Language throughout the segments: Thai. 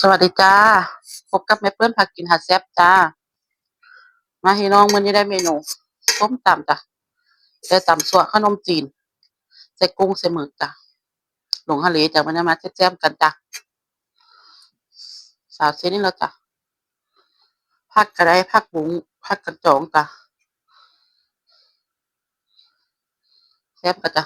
สวัสดีจ้าพบกับแม่เปิ้ลผักกินหาดแซ่บจ้ามาพี่น้องมื้อนี้ได้เมนูส้มตำจ้ะได้ตำสั่วขนมจีนใส่กุ้งใส่หมึกจ้ะลงทะเลจ้ะมันจะมาแซ่บๆกันจ้ะสาวเส้นนี่แล้วจ้ะผักกระไดผักบุ้งผักกระจองจ้ะแซ่บกันจ้ะ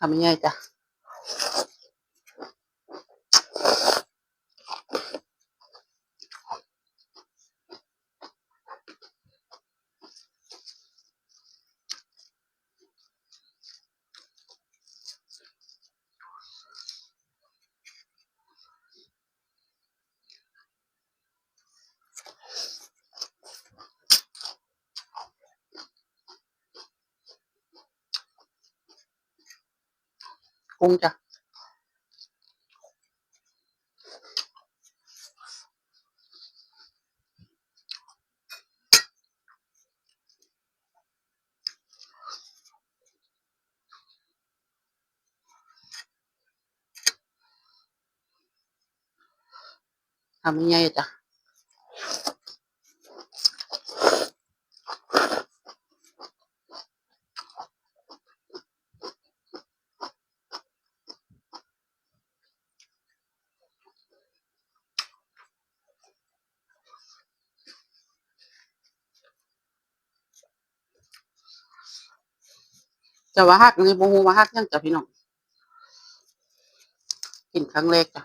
ทำยังไงจ้ะกุ้งจ้ะทำยังไงจ้ะจะว่าฮักนี่บ่ฮู้ว่าฮักยังจ้ะพี่น้องกินครั้งแรกจ้ะ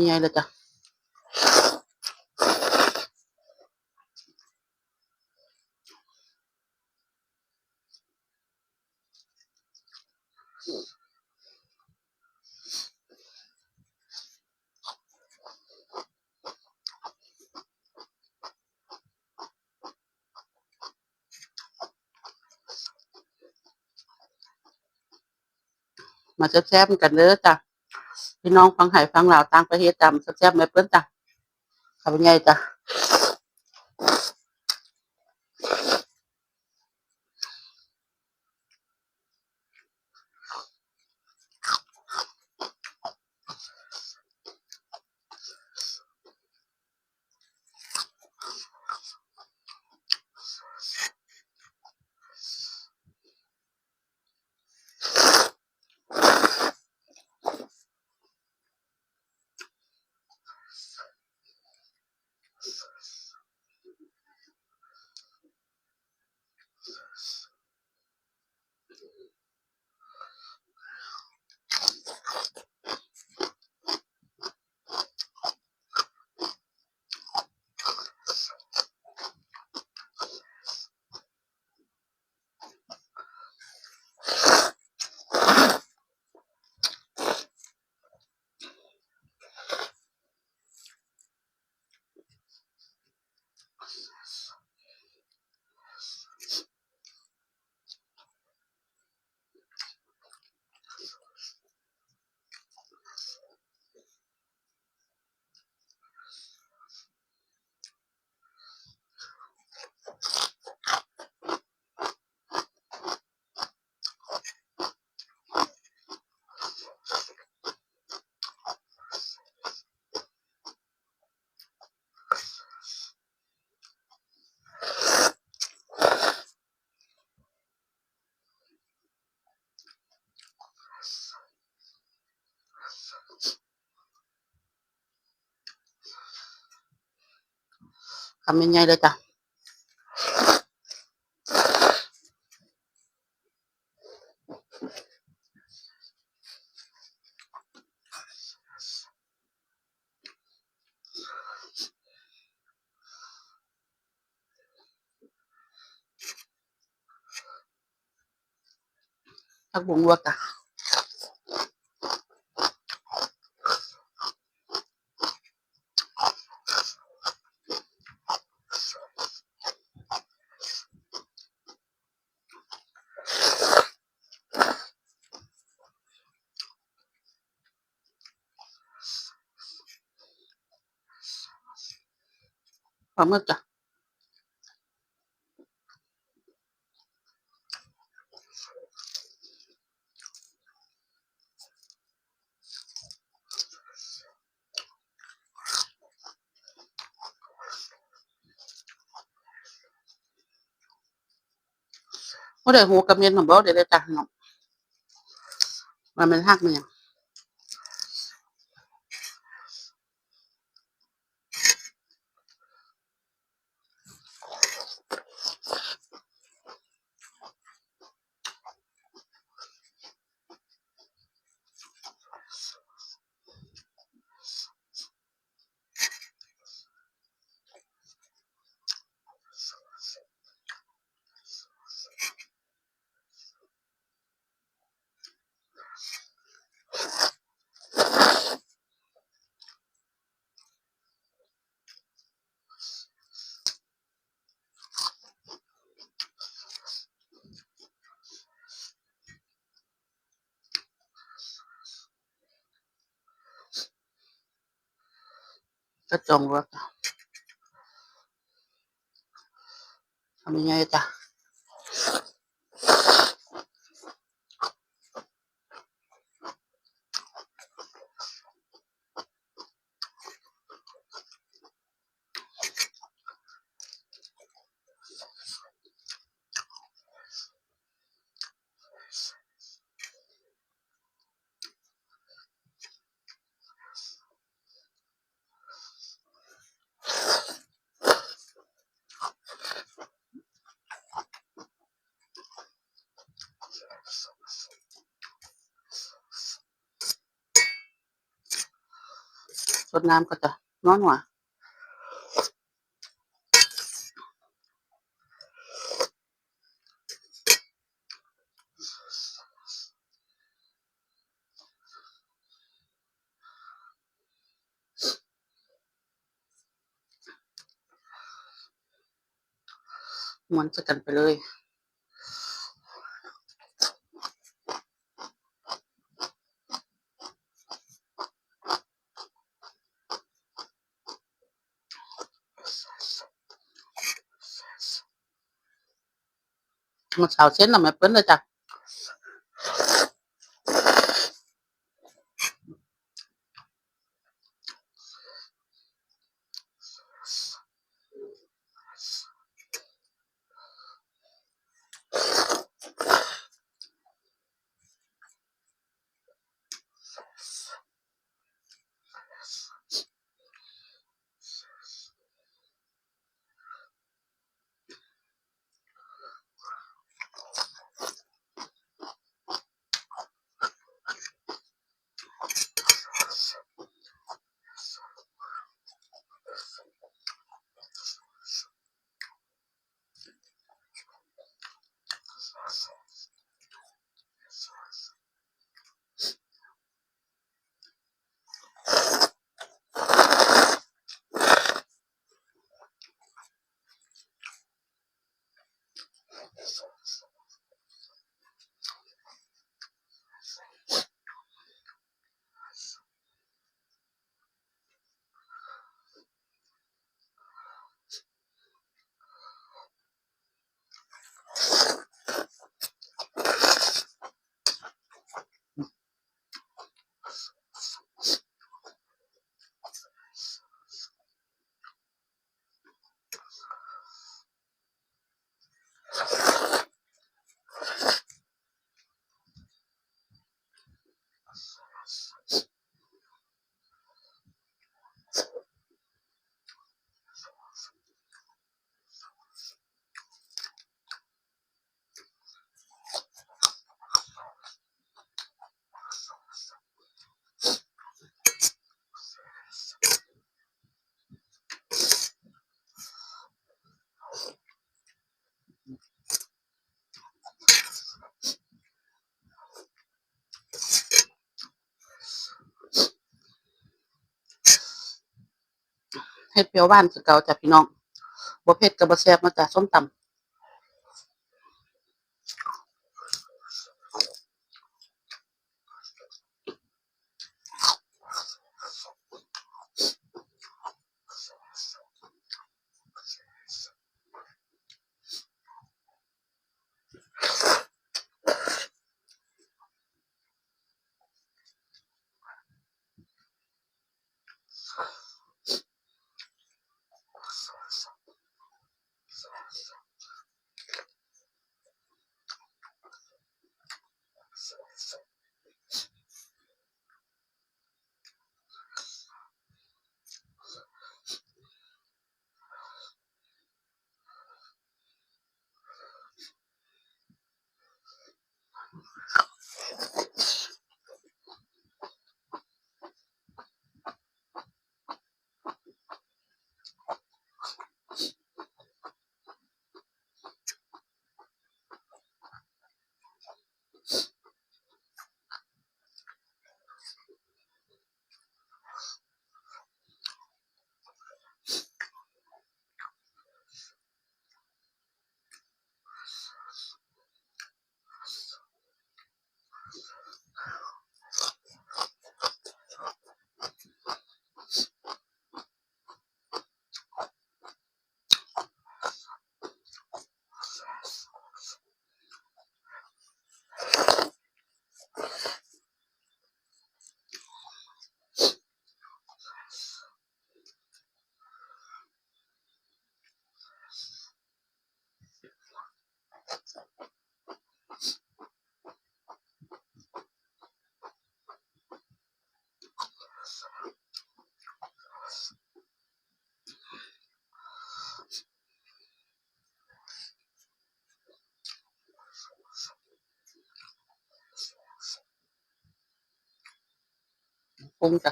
ยังไงเลยจ้ะมาแซ่บๆกันเด้อจ้ะพี่น้องฟังไห้ฟังลาวต่างประเทศจ้ะแซ่บๆแม่เปิ้ลจ้ะทำยังไงจ้ะทำยังไงเลยจ้ะ ผักบุ้งลวกจ้ะปลาหมึกจ้ะบ่ได้หูกับเมียนของบ่ได้เลยจ้ะน้องมันฮักมันหยังกระจงลวกจ้ะทำยังไงจ้ะสดน้ำก็จะน้อยหน่อยม้วนจะกันไปเลยมันเช้าเส้นน่ะแม่เปิ้นเลยจ้ะ ดเปรี้ยวหวานคือเก่าจ้ะพี่น้องบ่เผ็ดก็บ่แซ่บเนาะจ้ะส้มตำปรุงจ้ะ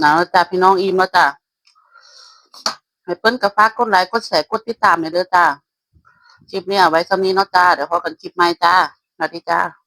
หนาวแล้วจ้ะพี่น้องอิ่มแล้วจ้ะให้เปิ้นก็ฝากกดไลค์กดแชร์กดติดตามให้เด้อจ้าคลิปนี้เอาไว้ส่ำนี้เนาะจ้าเดี๋ยวพบกันคลิปใหม่จ้าสวัสดีจ้า